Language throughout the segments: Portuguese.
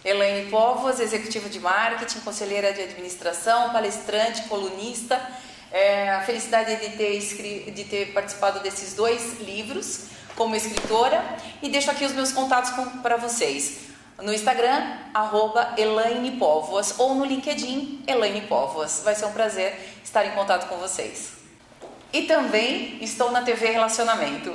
Elaine Póvoas, executiva de marketing, conselheira de administração, palestrante, colunista. A felicidade de ter participado desses 2 livros como escritora. E deixo aqui os meus contatos para vocês. No Instagram, @Elaine Póvoas, ou no LinkedIn, Elaine Póvoas. Vai ser um prazer estar em contato com vocês. E também estou na TV Relacionamento.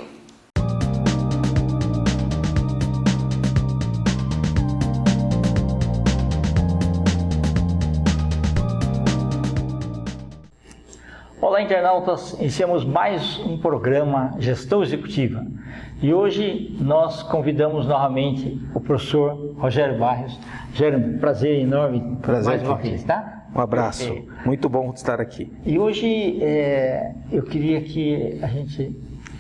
Olá, internautas! Iniciamos mais um programa Gestão Executiva. E hoje nós convidamos novamente o professor Rogério Barros. Rogério, prazer enorme. Prazer mais uma vez, tá? Um abraço. Muito bom estar aqui. E hoje eu queria que a gente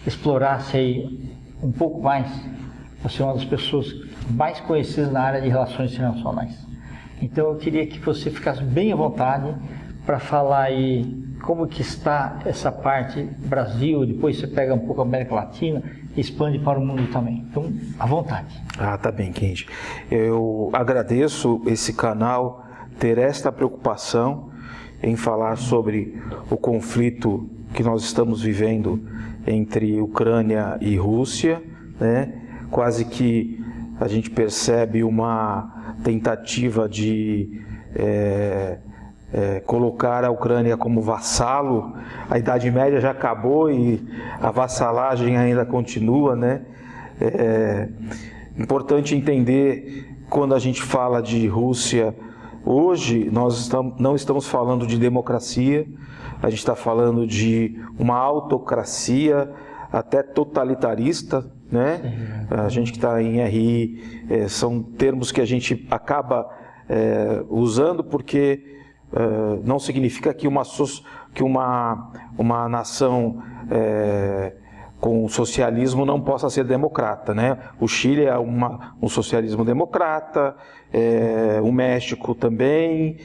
explorasse aí um pouco mais. Você é uma das pessoas mais conhecidas na área de relações internacionais. Então eu queria que você ficasse bem à vontade para falar aí como que está essa parte Brasil, depois você pega um pouco a América Latina e expande para o mundo também. Então, à vontade. Tá bem, Kendi. Eu agradeço esse canal ter esta preocupação em falar sobre o conflito que nós estamos vivendo entre Ucrânia e Rússia, né? Quase que a gente percebe uma tentativa de colocar a Ucrânia como vassalo. A Idade Média já acabou e a vassalagem ainda continua, né? Importante entender, quando a gente fala de Rússia, hoje nós não estamos falando de democracia, a gente está falando de uma autocracia, até totalitarista, né? A gente que está em RI, são termos que a gente acaba usando porque não significa que uma nação com socialismo não possa ser democrata, né? O Chile é um socialismo democrata, o México também,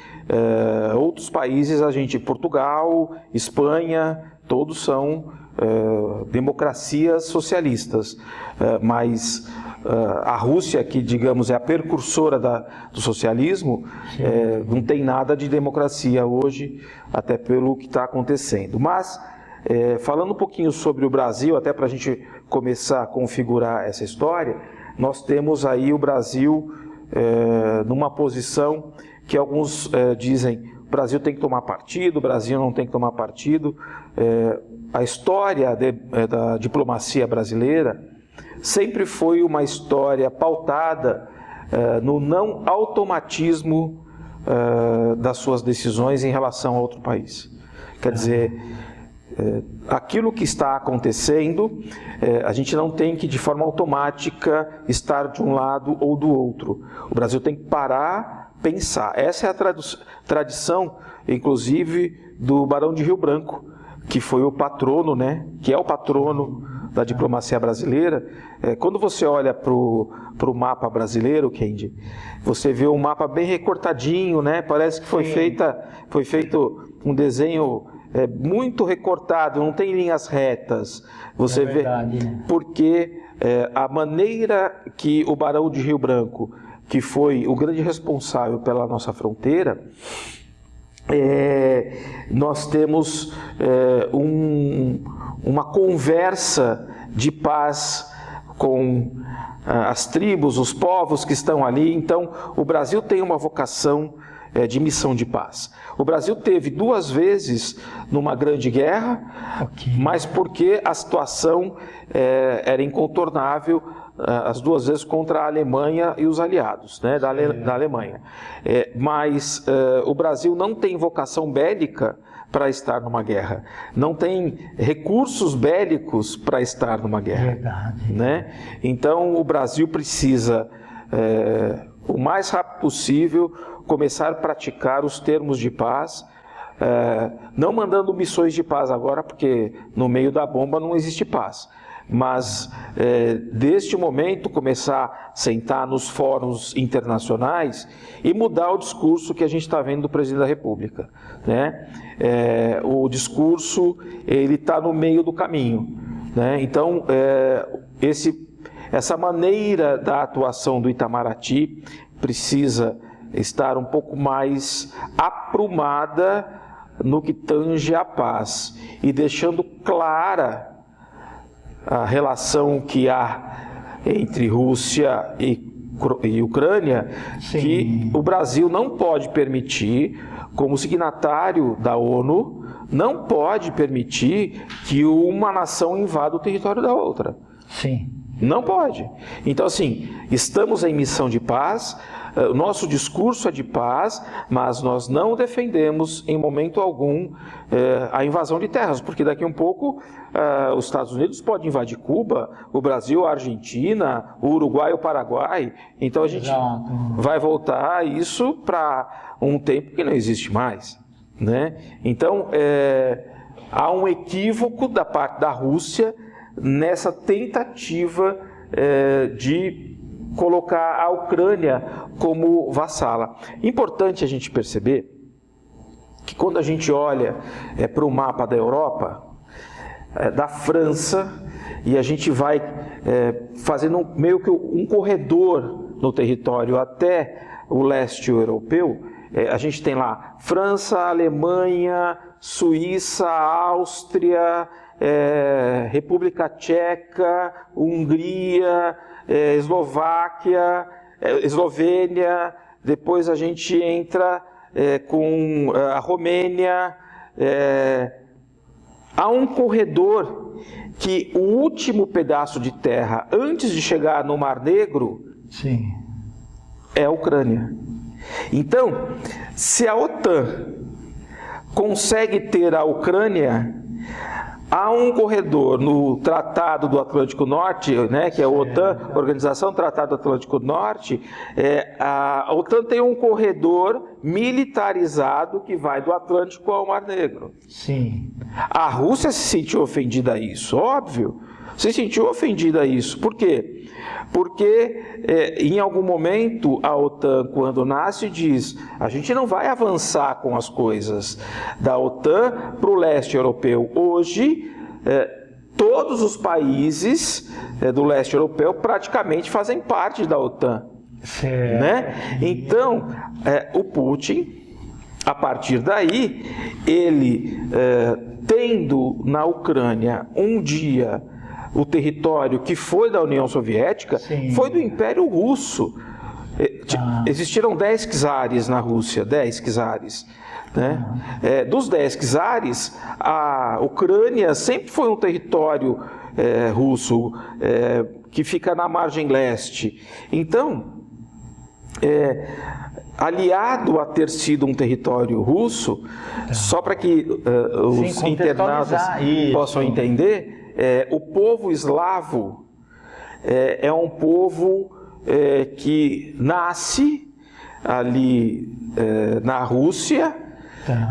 outros países, Portugal, Espanha, todos são democracias socialistas, mas a Rússia, que digamos é a precursora do socialismo, não tem nada de democracia hoje, até pelo que está acontecendo. Mas, falando um pouquinho sobre o Brasil, até para a gente começar a configurar essa história, nós temos aí o Brasil numa posição que alguns dizem: o Brasil tem que tomar partido, o Brasil não tem que tomar partido. A história da diplomacia brasileira sempre foi uma história pautada no não automatismo das suas decisões em relação a outro país. Quer dizer, aquilo que está acontecendo, a gente não tem que de forma automática estar de um lado ou do outro. O Brasil tem que parar, pensar. Essa é a tradição, inclusive, do Barão de Rio Branco, que foi o patrono, né? Que é o patrono da diplomacia brasileira. Quando você olha para o mapa brasileiro, Kendi, você vê um mapa bem recortadinho, né? Parece que foi feito um desenho muito recortado, não tem linhas retas. Você vê, né? Porque a maneira que o Barão de Rio Branco, que foi o grande responsável pela nossa fronteira, nós temos uma conversa de paz com as tribos, os povos que estão ali. Então, o Brasil tem uma vocação de missão de paz. O Brasil teve 2 vezes numa grande guerra, mas porque a situação era incontornável, as 2 vezes contra a Alemanha e os aliados, né, da Alemanha. Mas o Brasil não tem vocação bélica para estar numa guerra, não tem recursos bélicos para estar numa guerra. Verdade. Né? Então o Brasil precisa, o mais rápido possível, começar a praticar os termos de paz, não mandando missões de paz agora, porque no meio da bomba não existe paz. Mas, deste momento, começar a sentar nos fóruns internacionais e mudar o discurso que a gente está vendo do presidente da República, né? O discurso, ele está no meio do caminho, né? Então, essa maneira da atuação do Itamaraty precisa estar um pouco mais aprumada no que tange à paz e deixando clara a relação que há entre Rússia e Ucrânia, Sim. que o Brasil não pode permitir, como signatário da ONU, não pode permitir que uma nação invada o território da outra. Sim. Não pode. Então, assim, estamos em missão de paz, o nosso discurso é de paz, mas nós não defendemos em momento algum a invasão de terras, porque daqui a um pouco os Estados Unidos podem invadir Cuba, o Brasil, a Argentina, o Uruguai, o Paraguai. Então a gente vai voltar isso para um tempo que não existe mais, né? Então há um equívoco da parte da Rússia nessa tentativa de colocar a Ucrânia como vassala. Importante a gente perceber que quando a gente olha para o mapa da Europa, da França, e a gente vai fazendo meio que um corredor no território até o leste europeu, a gente tem lá França, Alemanha, Suíça, Áustria, República Tcheca, Hungria, Eslováquia, Eslovênia, depois a gente entra com a Romênia. Há um corredor que o último pedaço de terra, antes de chegar no Mar Negro, Sim. é a Ucrânia. Então, se a OTAN consegue ter a Ucrânia, há um corredor no Tratado do Atlântico Norte, né, que é a OTAN, Organização do Tratado do Atlântico Norte, a OTAN tem um corredor militarizado que vai do Atlântico ao Mar Negro. Sim. A Rússia se sentiu ofendida a isso, óbvio. Se sentiu ofendida a isso. Por quê? Porque em algum momento a OTAN, quando nasce, diz: a gente não vai avançar com as coisas da OTAN para o leste europeu. Hoje, todos os países do leste europeu praticamente fazem parte da OTAN. Certo. Né? Então, o Putin, a partir daí, ele tendo na Ucrânia um dia o território que foi da União Soviética, Sim. foi do Império Russo. Existiram 10 czares na Rússia, 10 czares. Né? Dos 10 czares, a Ucrânia sempre foi um território russo, que fica na margem leste. Então, aliado a ter sido um território russo, só para que os internautas possam entender, o povo eslavo é um povo que nasce ali na Rússia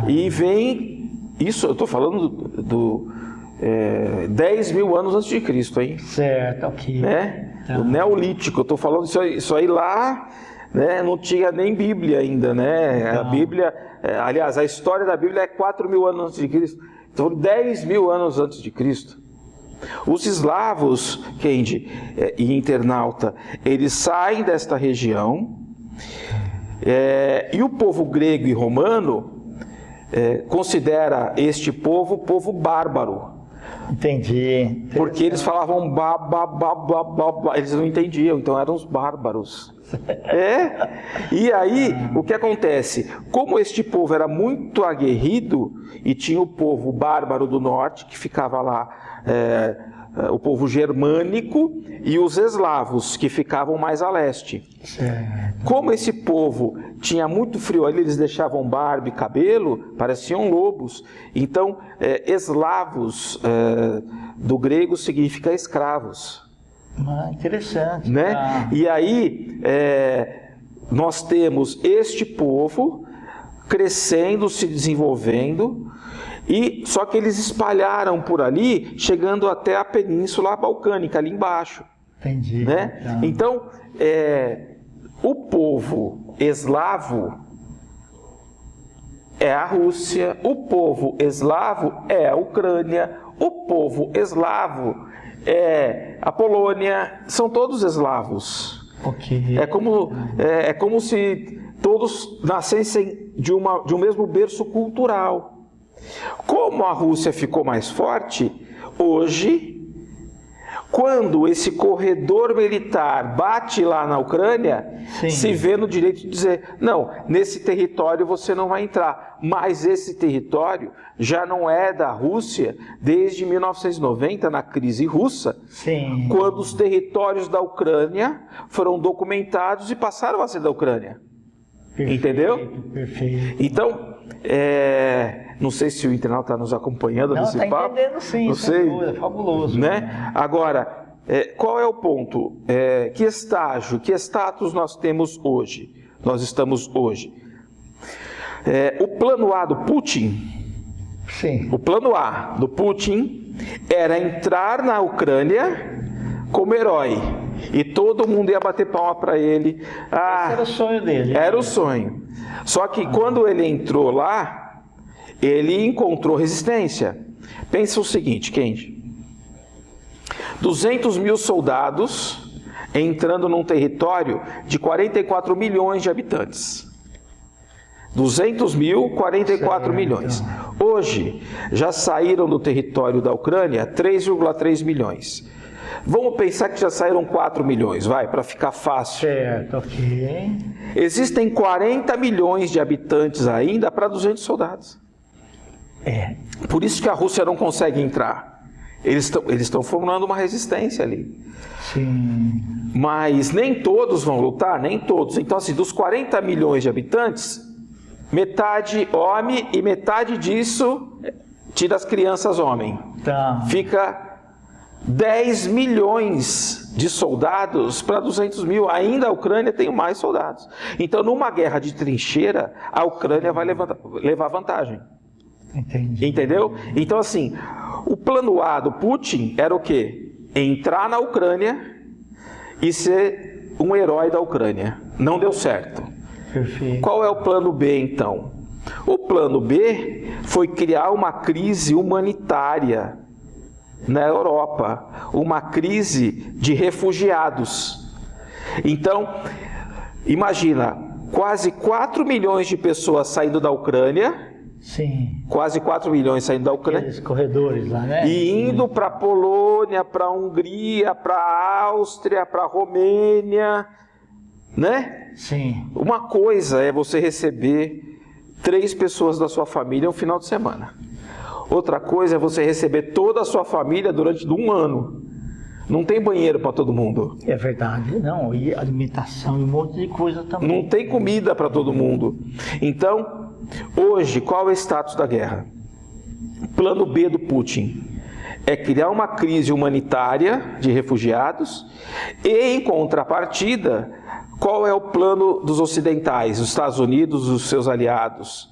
e vem, isso eu estou falando do 10 mil anos antes de Cristo, hein? Certo, ok. Né? O Neolítico, eu estou falando isso aí lá, né? Não tinha nem Bíblia ainda, né? A Bíblia, aliás, a história da Bíblia é 4 mil anos antes de Cristo, então 10 mil anos antes de Cristo. Os eslavos, Kendi e internauta, eles saem desta região, e o povo grego e romano considera este povo bárbaro. Entendi. Porque eles falavam blá, blá, blá, blá, blá, blá. Eles não entendiam, então eram os bárbaros. E aí, o que acontece? Como este povo era muito aguerrido, e tinha o povo bárbaro do norte, que ficava lá, o povo germânico, e os eslavos, que ficavam mais a leste. Como esse povo tinha muito frio, eles deixavam barba e cabelo, pareciam lobos. Então, eslavos do grego significa escravos. Interessante. Né? E aí, nós temos este povo crescendo, se desenvolvendo, e só que eles espalharam por ali, chegando até a Península Balcânica, ali embaixo. Entendi. Né? Então, o povo eslavo é a Rússia, o povo eslavo é a Ucrânia, o povo eslavo é a Polônia, são todos eslavos. Ok. É como se todos nascessem de um mesmo berço cultural. Como a Rússia ficou mais forte, hoje, quando esse corredor militar bate lá na Ucrânia, Sim. se vê no direito de dizer, não, nesse território você não vai entrar. Mas esse território já não é da Rússia desde 1990, na crise russa, Sim. quando os territórios da Ucrânia foram documentados e passaram a ser da Ucrânia. Perfeito, Entendeu? Perfeito. Então, não sei se o internauta está nos acompanhando nesse papo. Não, está entendendo sim, não sei, é fabuloso. né? Agora, qual é o ponto? Que estágio, que status nós temos hoje? Nós estamos hoje. O plano A do Putin, Sim. o plano A do Putin era entrar na Ucrânia como herói. E todo mundo ia bater palma para ele. Esse era o sonho dele. Era o sonho. Só que quando ele entrou lá, ele encontrou resistência. Pensa o seguinte, Kendi. 200 mil soldados entrando num território de 44 milhões de habitantes. 200 mil, 44 milhões. Hoje, já saíram do território da Ucrânia 3,3 milhões. Vamos pensar que já saíram 4 milhões, vai, para ficar fácil. Certo, ok. Existem 40 milhões de habitantes ainda para 200 soldados. Por isso que a Rússia não consegue entrar. Eles estão formando uma resistência ali. Sim. Mas nem todos vão lutar, nem todos. Então, assim, dos 40 milhões de habitantes, metade homem e metade disso tira as crianças homem. Tá. Fica 10 milhões de soldados para 200 mil. Ainda a Ucrânia tem mais soldados. Então, numa guerra de trincheira, a Ucrânia vai levar vantagem. Entendi. Entendeu? Então, assim, o plano A do Putin era o quê? Entrar na Ucrânia e ser um herói da Ucrânia. Não deu certo. Perfeito. Qual é o plano B, então? O plano B foi criar uma crise humanitária na Europa, uma crise de refugiados. Então, imagina, quase 4 milhões de pessoas saindo da Ucrânia, Sim. quase 4 milhões saindo da Ucrânia, Aqueles corredores lá, né? e indo para a Polônia, para a Hungria, para a Áustria, para a Romênia, né? Sim. Uma coisa é você receber 3 pessoas da sua família um final de semana. Outra coisa é você receber toda a sua família durante um ano. Não tem banheiro para todo mundo. É verdade. Não, e alimentação e um monte de coisa também. Não tem comida para todo mundo. Então, hoje, qual é o status da guerra? Plano B do Putin é criar uma crise humanitária de refugiados e, em contrapartida, qual é o plano dos ocidentais, os Estados Unidos, os seus aliados?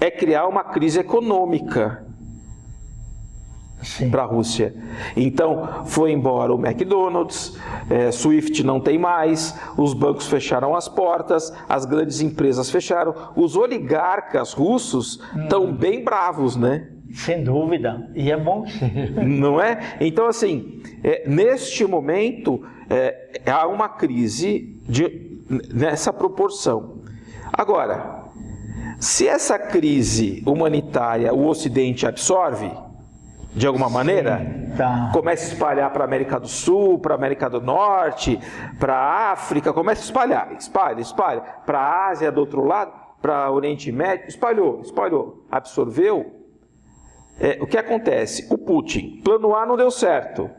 É criar uma crise econômica para a Rússia. Então, foi embora o McDonald's, Swift não tem mais, os bancos fecharam as portas, as grandes empresas fecharam, os oligarcas russos estão bem bravos, né? Sem dúvida. E é bom que seja. Não é? Então, assim, neste momento, há uma crise nessa proporção. Agora, se essa crise humanitária o Ocidente absorve, de alguma maneira, tá. começa a espalhar para a América do Sul, para a América do Norte, para a África, começa a espalha, para a Ásia do outro lado, para o Oriente Médio, espalhou, absorveu. O que acontece? O Putin, plano A não deu certo.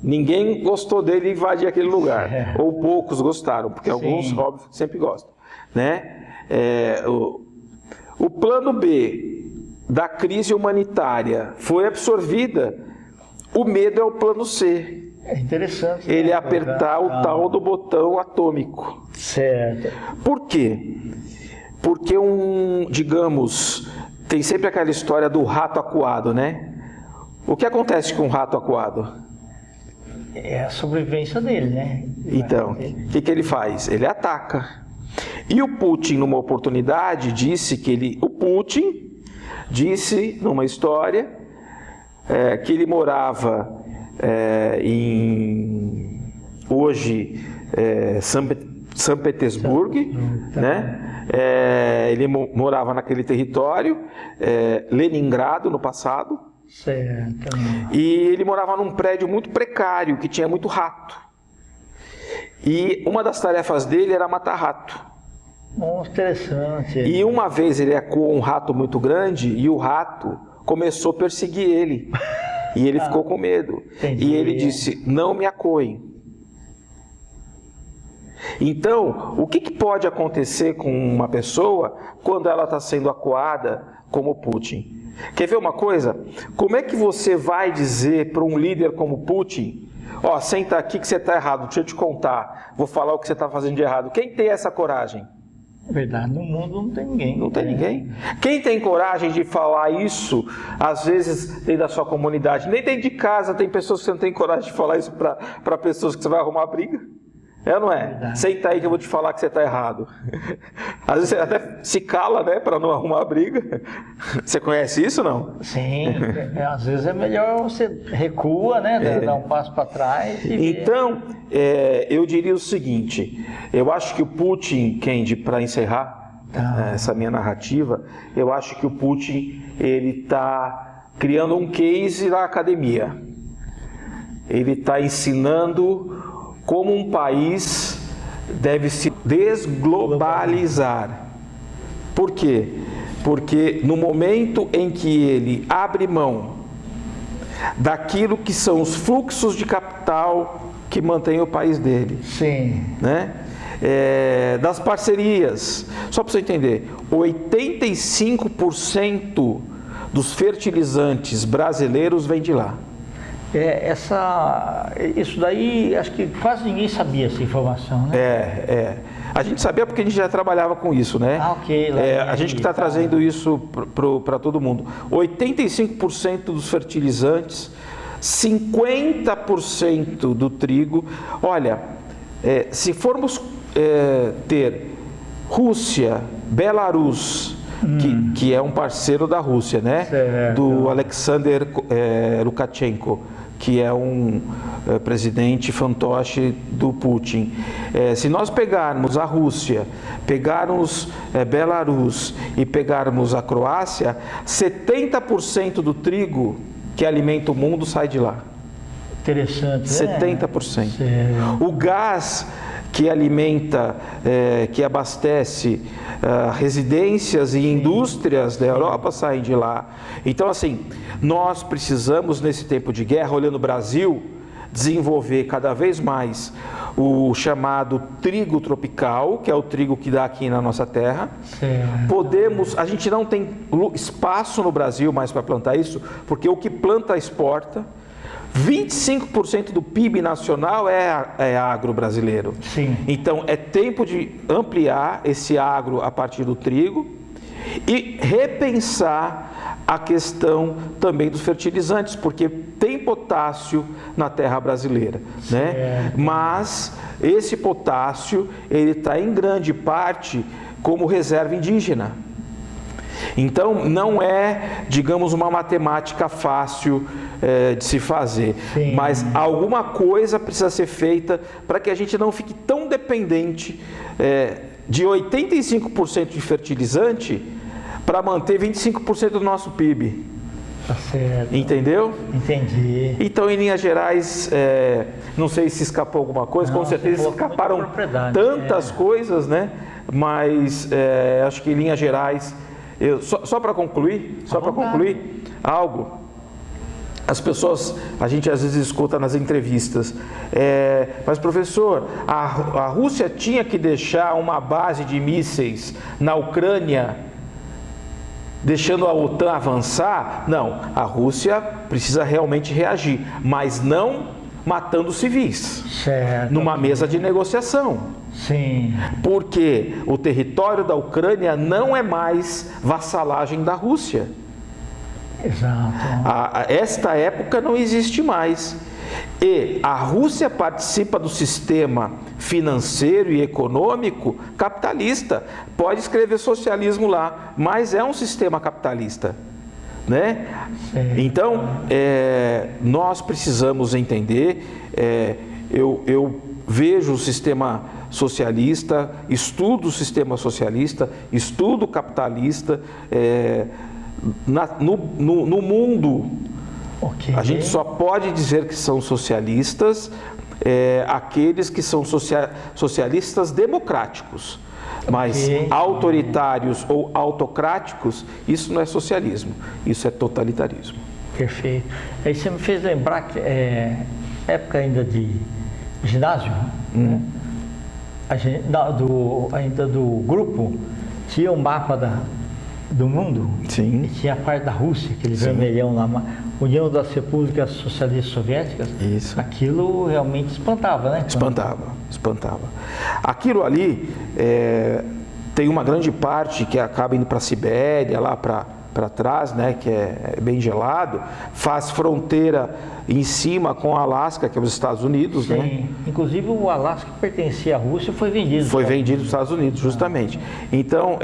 Ninguém gostou dele invadir aquele lugar, ou poucos gostaram, porque alguns, óbvio, sempre gostam, né? O plano B da crise humanitária foi absorvida, o medo é o plano C. É interessante. Ele é apertar o tal do botão atômico. Certo. Por quê? Porque digamos, tem sempre aquela história do rato acuado, né? O que acontece com um rato acuado? É a sobrevivência dele, né? Então, o que ele faz? Ele ataca. E o Putin, numa oportunidade, o Putin disse numa história que ele morava hoje São Petersburgo, né? Ele morava naquele território, Leningrado no passado. Certo. E ele morava num prédio muito precário, que tinha muito rato. E uma das tarefas dele era matar rato. Interessante. E uma vez ele acuou um rato muito grande e o rato começou a perseguir ele. E ele ficou com medo. Entendi. E ele disse, não me acoem. Então, o que pode acontecer com uma pessoa quando ela está sendo acuada como Putin? Quer ver uma coisa? Como é que você vai dizer para um líder como Putin, ó, senta aqui que você está errado, deixa eu te contar, vou falar o que você está fazendo de errado. Quem tem essa coragem? Verdade, no mundo não tem ninguém. Não tem ninguém. Quem tem coragem de falar isso, às vezes dentro da sua comunidade, nem dentro de casa, tem pessoas que você não tem coragem de falar isso para pessoas que você vai arrumar briga? É ou não é? Verdade. Senta aí que eu vou te falar que você está errado. Às vezes você até se cala, né, para não arrumar a briga. Você conhece isso, não? Sim, às vezes é melhor você recua, né, dar um passo para trás. Então, eu diria o seguinte, eu acho que o Putin, Kendi, para encerrar essa minha narrativa, eu acho que o Putin, ele está criando um case na academia. Ele está ensinando como um país deve se desglobalizar. Por quê? Porque no momento em que ele abre mão daquilo que são os fluxos de capital que mantém o país dele, Sim. né? Das parcerias, só para você entender, 85% dos fertilizantes brasileiros vem de lá. Isso daí, acho que quase ninguém sabia essa informação, né? A gente sabia porque a gente já trabalhava com isso, né? Ok. A gente que está trazendo isso para todo mundo. 85% dos fertilizantes, 50% do trigo. Olha, se formos ter Rússia, Belarus, que é um parceiro da Rússia, né? Certo. Do Alexander Lukashenko, que é um presidente fantoche do Putin. Se nós pegarmos a Rússia, pegarmos Belarus e pegarmos a Croácia, 70% do trigo que alimenta o mundo sai de lá. Interessante, 70%. Né? O gás que alimenta, que abastece residências e indústrias da Europa saem de lá. Então, assim, nós precisamos, nesse tempo de guerra, olhando o Brasil, desenvolver cada vez mais o chamado trigo tropical, que é o trigo que dá aqui na nossa terra. Certo. A gente não tem espaço no Brasil mais para plantar isso, porque o que planta exporta. 25% do PIB nacional é agro brasileiro. Sim. Então, é tempo de ampliar esse agro a partir do trigo e repensar a questão também dos fertilizantes, porque tem potássio na terra brasileira, né? Mas esse potássio, ele está em grande parte como reserva indígena. Então, não é, digamos, uma matemática fácil de se fazer. Sim. Mas alguma coisa precisa ser feita para que a gente não fique tão dependente de 85% de fertilizante para manter 25% do nosso PIB. Tá certo. Entendeu? Entendi. Então, em linhas gerais, não sei se escapou alguma coisa, Não, com certeza escaparam tantas coisas, né? Mas acho que em linhas gerais, só para concluir, algo. As pessoas, a gente às vezes escuta nas entrevistas, mas professor, a Rússia tinha que deixar uma base de mísseis na Ucrânia, deixando a OTAN avançar? Não, a Rússia precisa realmente reagir, mas não matando civis, certo, numa mesa de negociação. Sim. Porque o território da Ucrânia não é mais vassalagem da Rússia. Exato. Esta época não existe mais. E a Rússia participa do sistema financeiro e econômico capitalista. Pode escrever socialismo lá, mas é um sistema capitalista, né? Então, nós precisamos entender, eu vejo o sistema socialista, estudo o sistema socialista, estudo o capitalista. No mundo, Okay. A gente só pode dizer que são socialistas aqueles que são socialistas democráticos. Mas autoritários ou autocráticos, isso não é socialismo, isso é totalitarismo. Perfeito. Aí você me fez lembrar que época ainda de ginásio, né? Ainda do grupo, tinha um mapa do mundo. Sim. E tinha a parte da Rússia, aquele vermelhão lá, União das Repúblicas Socialistas Soviéticas. Isso. Aquilo realmente espantava, né? Espantava. Aquilo ali tem uma grande parte que acaba indo para a Sibéria, lá para trás, né, que é bem gelado, faz fronteira em cima com o Alasca, que é os Estados Unidos. Sim. Né? Inclusive o Alasca, que pertencia à Rússia, foi vendido. Foi vendido para os Estados Unidos, justamente. Então,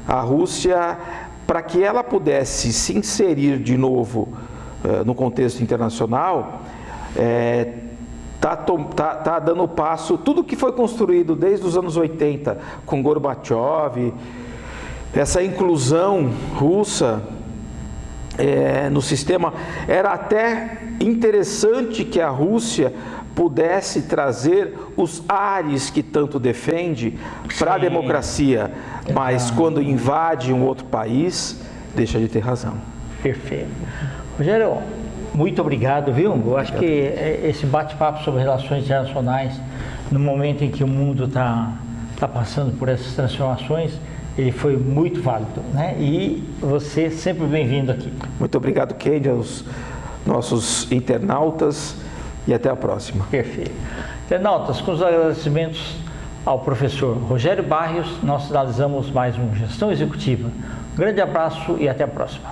a Rússia, para que ela pudesse se inserir de novo no contexto internacional, tá dando passo, tudo que foi construído desde os anos 80, com Gorbachev, essa inclusão russa no sistema, era até interessante que a Rússia pudesse trazer os ares que tanto defende para a democracia, mas quando invade um outro país, deixa de ter razão. Perfeito. Rogério, muito obrigado, viu? Eu acho que esse bate-papo sobre relações internacionais, no momento em que o mundo está passando por essas transformações, ele foi muito válido, né? E você sempre bem-vindo aqui. Muito obrigado, Kendi, aos nossos internautas, e até a próxima. Perfeito. Internautas, com os agradecimentos ao professor Rogério Barrios, nós finalizamos mais um Gestão Executiva. Um grande abraço e até a próxima.